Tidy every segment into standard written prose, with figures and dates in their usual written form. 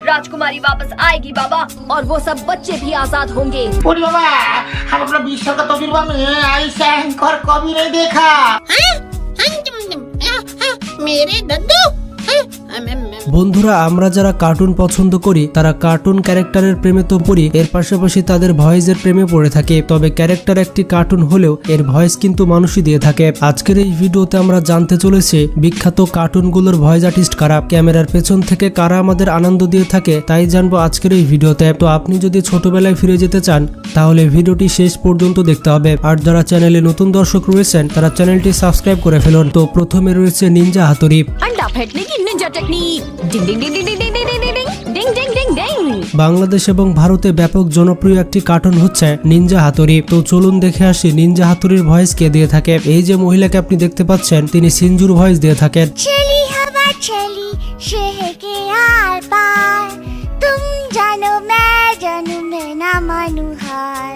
राजकुमारी वापस आएगी बाबा, और वो सब बच्चे भी आजाद होंगे। बाबा, हम अपना 20 साल का तजुर्बा में ऐसा एंकर कभी नहीं देखा। मेरे दद्दू। বন্ধুরা, আমরা যারা কার্টুন পছন্দ করি তারা কার্টুন ক্যারেক্টারের প্রেমে তো পড়ি, এর পাশাপাশি তাদের ভয়েসের প্রেমে পড়ে থাকে। তবে ক্যারেক্টার একটি কার্টুন হলেও এর ভয়েস কিন্তু মানুষই দিয়ে থাকে। আজকের এই ভিডিওতে আমরা জানতে চলেছি বিখ্যাত কার্টুনগুলোর ভয়েস আর্টিস্ট কারা, ক্যামেরার পেছন থেকে কারা আমাদের আনন্দ দিয়ে থাকে, তাই জানবো আজকের এই ভিডিওতে। তো আপনি যদি ছোটবেলায় ফিরে যেতে চান তাহলে ভিডিওটি শেষ পর্যন্ত দেখতে হবে। আর যারা চ্যানেলে নতুন দর্শক রয়েছেন তারা চ্যানেলটি সাবস্ক্রাইব করে ফেলুন। তো প্রথমে রয়েছে নিনজা হাতুড়ি। अंडा फेंकने की निंजा टेक्निक। डिंग डिंग डिंग डिंग डिंग डिंग डिंग डिंग डिंग डिंग डिंग। বাংলাদেশ এবং ভারতে ব্যাপক জনপ্রিয় একটি কার্টুন হচ্ছে নিনজা হাতুড়ি। তো চলুন দেখে আসি নিনজা হাতুড়ির ভয়েস কে দিয়ে থাকে। এই যে মহিলাকে আপনি দেখতে পাচ্ছেন তিনি সিনজুর ভয়েস দিয়ে থাকেন। चली हवा चली शहर के आर पार, तुम जानो मैं जानू मैं ना मानू हार।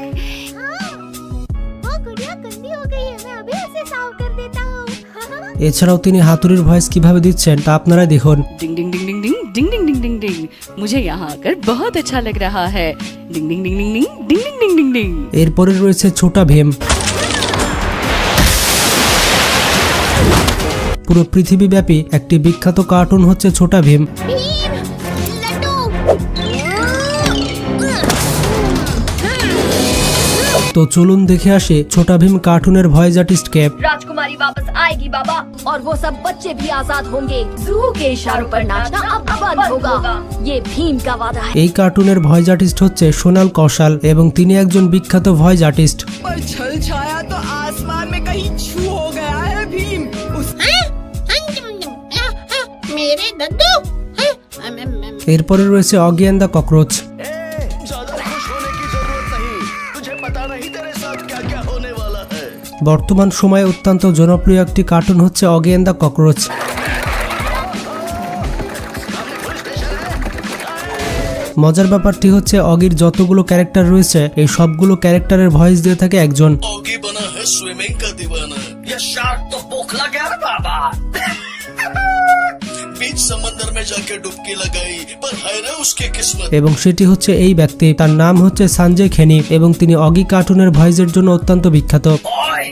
वो गुड़िया गंदी हो गई है, मैं अभी उसे साफ कर देता हूँ। এছাড়াও তিনি হাতুড়ির ভয়েস কিভাবে দিচ্ছেন তা আপনারা দেখুন। डिंग डिंग डिंग डिंग डिंग डिंग डिंग डिंग डिंग डिंग, मुझे यहाँ आकर बहुत अच्छा लग रहा है। डिंग डिंग डिंग डिंग डिंग डिंग डिंग डिंग डिंग डिंग। এরপরে রয়েছে ছোটা ভীম। পুরো পৃথিবীব্যাপী একটি বিখ্যাত কার্টুন হচ্ছে ছোটা ভীম। भीम, लड्डू। তো চলুন দেখে আসি ছোটা ভীম কার্টুনের ভয়েস আর্টিস্ট কে। राजकुमारी वापस आएगी बाबा, और वो सब बच्चे भी आजाद होंगे। जू के इशारों पर नाचना अब बंद होगा, ये भीम का वादा है। এই কার্টুনের ভয়েস আর্টিস্ট হচ্ছে সোনাল কৌশল এবং তিনি একজন বিখ্যাত ভয়েস আর্টিস্ট। पर छल छाया तो आसमान में कहीं छू हो गया है भीम। मेरे दद्दू। এরপরে রয়েছে অগি অ্যান্ড দ্য ককরোচ। বর্তমান সময়ে অত্যন্ত জনপ্রিয় একটি কার্টুন হচ্ছে অগি অ্যান্ড দ্য ককরোচ। মজার ব্যাপারটি হচ্ছে অগির যতগুলো ক্যারেক্টার রয়েছে এই সবগুলো ক্যারেক্টারের ভয়েস দিয়ে থাকে একজন। ऑगी बना है स्विमिंग का दीवाना, ये शार्क तो बोखला गया रे बाबा। बीच समंदर में जाके डुबकी लगाई, पर हाय रे उसकी किस्मत। এবং সেটি হচ্ছে এই ব্যক্তি, তার নাম হচ্ছে সঞ্জয় খেনি এবং তিনি অগি কার্টুনের ভয়েসের জন্য অত্যন্ত বিখ্যাত। ओए,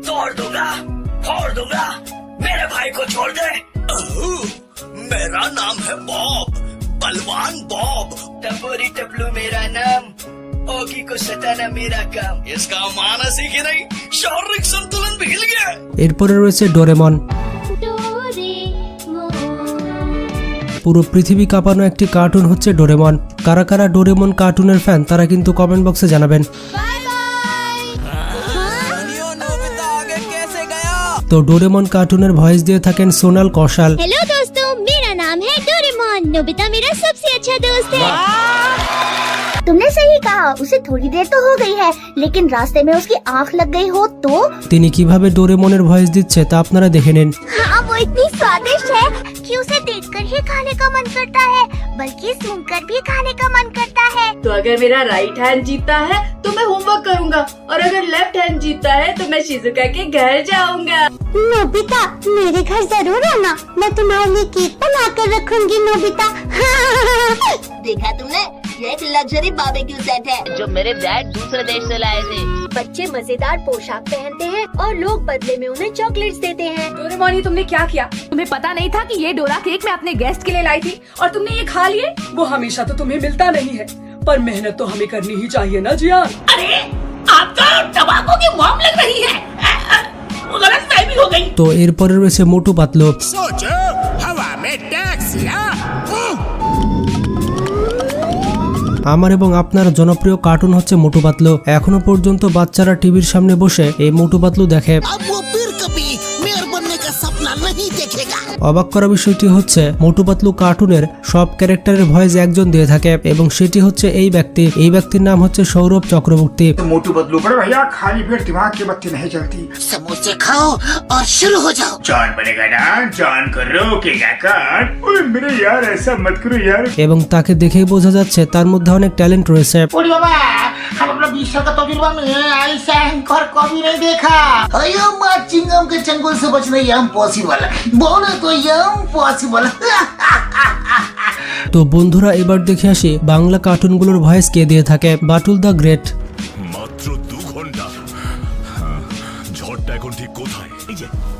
तोड़ दूंगा, फोड़ दूंगा, मेरे भाई को छोड़ दे। मेरा नाम है बॉब, बलवान बॉब। टपोरी टपलू मेरा नाम, ओगी को सताना मेरा काम। इसका माना सीखी नहीं, शारीरिक संतुलन भी हिल गया। এরপরে রয়েছে ডোরেমন। পুরো পৃথিবী কাঁপানো একটি কার্টুন হচ্ছে ডোরেমন। কারা কারা ডোরেমন কার্টুনের ফ্যান তারা কিন্তু কমেন্ট বক্সে জানাবেন। नोबिता आगे कैसे गया? তো ডোরেমন কার্টুনের ভয়েস দিয়ে থাকেন সোনাল কৌশল। हेलो दोस्तों, मेरा नाम है डोरेमोन। नोबिता मेरा सबसे अच्छा दोस्त है। तुमने सही कहा, उसे थोड़ी देर तो हो गई है, लेकिन रास्ते में उसकी आंख लग गई हो तो। তিনি কিভাবে ডোরেমনের ভয়েস দিচ্ছে তা আপনারা দেখে নিন। हाँ, वो इतनी स्वादिष्ट है कि उसे देखकर ही खाने का मन करता है, बल्कि सुनकर भी खाने का मन करता है। तो अगर मेरा राइट हैंड जीतता है तो मैं होमवर्क करूंगा, और अगर लेफ्ट हैंड जीतता है तो मैं शिजुका के घर जाऊंगा। नोबिता, मेरे घर जरूर आना, मैं तुम्हारे लिए केक बना कर रखूंगी। नोबिता। देखा तुमने, ये एक लग्जरी बारबेक्यू सेट है जो मेरे डैड दूसरे देश से लाए थे। बच्चे मजेदार पोशाक पहनते हैं और लोग बदले में उन्हें चॉकलेट्स देते हैं। डोरेमोन, ये तुमने क्या किया? तुम्हें पता नहीं था कि ये डोरा केक मैं अपने गेस्ट के लिए लाई थी और तुमने ये खा लिए? वो हमेशा तो तुम्हें मिलता नहीं है, पर मेहनत तो हमें करनी ही चाहिए ना जियान। अरे, आपका तंबाकू की मॉम लग रही है। गलतफहमी हो गई। তো এরপরে রয়েছে মোটু পাতলু। सोचो, हवा में टैक्सियां। আমার এবং আপনার জনপ্রিয় কার্টুন হচ্ছে মোটু পাতলু। এখনো পর্যন্ত বাচ্চারা টিভির সামনে বসে এই মোটু পাতলু দেখে। अब वो फिर कभी मेयर बनने का सपना नहीं देखेगा। অবাক করা বিষয়টি হচ্ছে মোটু পাতলু কার্টুনের সব ক্যারেক্টারের ভয়েস একজন দিয়ে থাকে এবং সেটি হচ্ছে এই ব্যক্তি। এই ব্যক্তির নাম হচ্ছে সৌরভ চক্রবর্তী। मोटू बदलू पर भैया खाली पेट दिमाग की बत्ती नहीं जलती। समोसे खाओ और शुरू हो जाओ। जान बनेगा ना, जान को रोकेगा कौन? ओए मेरे यार, ऐसा मत करो यार। এবং তাকে দেখেই বোঝা যাচ্ছে তার মধ্যে অনেক ট্যালেন্ট রয়েছে। बाबा, हम अपना 20 साल का तजुर्बा में ऐसा एंकर कभी नहीं देखा। अयो माँ, चिंगम के चंगुल से बचना ये इम्पॉसिबल है, बोले तो ये इम्पॉसिबल। তো বন্ধুরা এবার দেখে আসি বাংলা কার্টুনগুলোর ভয়েস কে দিয়ে থাকে। Batul the great. মাত্র 2 ঘন্টা, ঝড়টা এখন ঠিক কোথায়?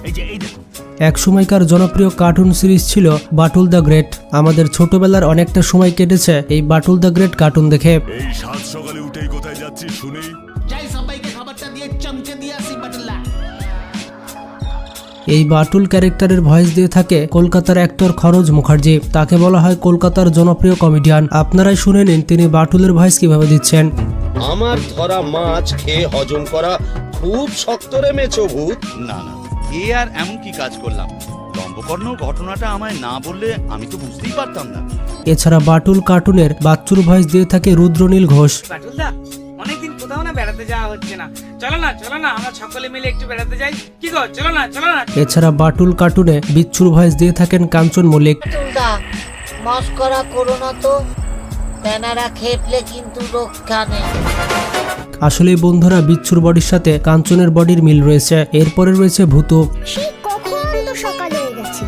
এই দেখো। এক সময়কার জনপ্রিয় কার্টুন সিরিজ ছিল বাটুল দ্য গ্রেট। আমাদের ছোটবেলার অনেকটা সময় কেটেছে এই বাটুল দ্য গ্রেট কার্টুন দেখে। এই সাত সকালে উঠেই কোথায় যাচ্ছি শুনি? যাই সবাইকে খাবারটা দিয়ে চমকে দিয়ে আসি বাটুল্লা। এই বাটুল ক্যারেক্টারের ভয়েস দিয়ে থাকে কলকাতার অ্যাক্টর খরচ মুখার্জি। তাকে বলা হয় কলকাতার জনপ্রিয় কমেডিয়ান। আপনারাই শুনে নিন তিনি বাটুলের ভয়েস কিভাবে দিচ্ছেন। আমার ধরা মাছ খেয়ে হজম করা খুব শক্ত রে মেছো ভূত। না না, এ আর এমন কি কাজ করলাম? লম্বকর্ণ ঘটনাটা আমায় না বললে আমি তো বুঝতেই পারতাম না। এছাড়া বাটুল কার্টুনের বাচ্চুর ভয়েস দিয়ে থাকে রুদ্রনীল ঘোষ। বাটুলদা, অনেকদিন কোথাও না বেড়াতে যাওয়া হচ্ছে না, চলো না আমরা সকলে মিলে একটু বেড়াতে যাই। কি গো, চলো না। এছাড়া বাটুল কার্টুনে বিচ্ছুর ভয়েস দিয়ে থাকেন কাঞ্চন মল্লিক। মস্করা করো না তো, তেনারা খেপলে কিন্তু রক্ষা নেই। আসলে বন্ধুরা বিচ্ছুর বডির সাথে কাঞ্চনের বডির মিল রয়েছে। এরপরে রয়েছে ভূতু। সেই কখন তো সকাল হয়ে গেছে,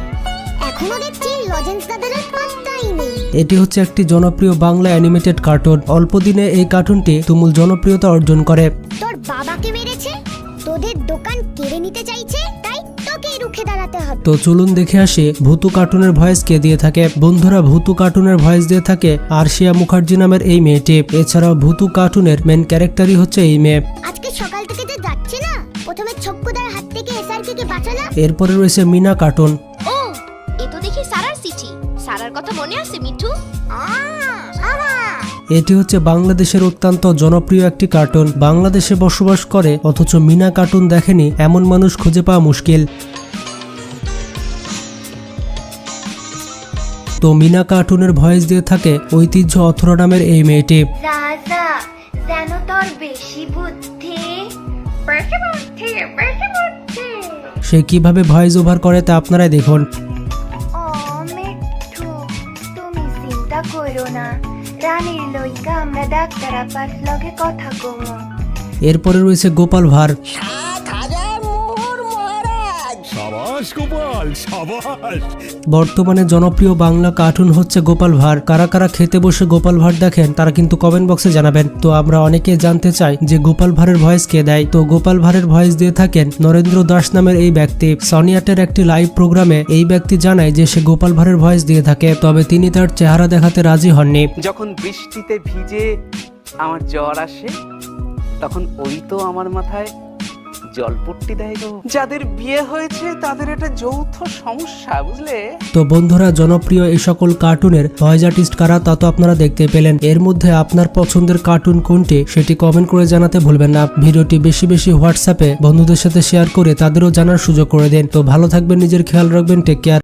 এখনো দেখছি লজেন্স দাদার পাত্তাই নেই। এটি হচ্ছে একটি জনপ্রিয় বাংলা অ্যানিমেটেড কার্টুন। অল্প দিনে এই কার্টুনটি তুমুল জনপ্রিয়তা অর্জন করে। তোর বাবাকে মেরেছে, তোদের দোকান কেড়ে নিতে চাইছে, তাই তোকে রুখে দাঁড়াতে হবে। তো চলুন দেখে আসি ভূতু কার্টুনের ভয়েস কে দিয়ে থাকে। বন্ধুরা ভূতু কার্টুনের ভয়েস দিয়ে থাকে আরশিয়া মুখার্জি নামের এই মেয়েটি। এছাড়াও ভূতু কার্টুনের মেন ক্যারেক্টারই হচ্ছে এই মেয়ে। আজকে সকাল থেকে যে যাচ্ছে না, প্রথমে ছক্কুদার হাত থেকে এসআরকে কে বাঁচালাম। এরপরে রয়েছে মিনা কার্টুন। ও, এ তো দেখি সারার চিঠি। সারার কথা মনে আছে মিঠু? এটি হচ্ছে বাংলাদেশের অত্যন্ত জনপ্রিয় একটি কার্টুন। বাংলাদেশে বসবাস করে অথচ মিনা কার্টুন দেখেনি এমন মানুষ খুঁজে পাওয়া মুশকিল। তো মিনা কার্টুনের ভয়েস দিয়ে থাকে ঐতিহ্য অথরা নামের এই মেয়েটি। রাজা যেন তোর বেশি বুদ্ধি। সে কিভাবে ভয়েস ওভার করে তা আপনারাই দেখুন। ও মিঠু, তুমি চিন্তা করো না, রানীর লইকা আমরা ডাক্তার আপার লগে কথা কমো। এরপরে রয়েছে গোপাল ভাঁড়। সাবাস গোপাল, সাবাস। বর্তমানে জনপ্রিয় বাংলা কার্টুন হচ্ছে গোপাল ভাঁড়। কারা কারা খেতে বসে গোপাল ভাঁড় দেখেন তারা কিন্তু কমেন্ট বক্সে জানাবেন। তো আমরা অনেকে জানতে চাই যে গোপাল ভাঁড়ের ভয়েস কে দেয়। তো গোপাল ভাঁড়ের ভয়েস দিয়ে থাকেন নরেন্দ্র দাস নামের এই ব্যক্তি। সনিয়াটের একটি লাইভ প্রোগ্রামে এই ব্যক্তি জানায় যে সে গোপাল ভাঁড়ের ভয়েস দিয়ে থাকে, তবে তিনি তার চেহারা দেখাতে রাজি হননি। যখন বৃষ্টিতে ভিজে আমার জ্বর আসে, তখন ওই তো আমার মাথায় জলপট্টি দেয় গো। যাদের বিয়ে হয়েছে তাদের এটা যৌথ সমস্যা, বুঝলে? তো বন্ধুরা জনপ্রিয় এই সকল কার্টুনের ভয়েস আর্টিস্ট কারা তা তো আপনারা দেখতে পেলেন। এর মধ্যে আপনার পছন্দের কার্টুন কোনটি সেটি কমেন্ট করে জানাতে ভুলবেন না। ভিডিওটি বেশি বেশি হোয়াটসঅ্যাপে বন্ধুদের সাথে শেয়ার করে তাদেরও জানার সুযোগ করে দেন। তো ভালো থাকবেন, নিজের খেয়াল রাখবেন, টেক কেয়ার।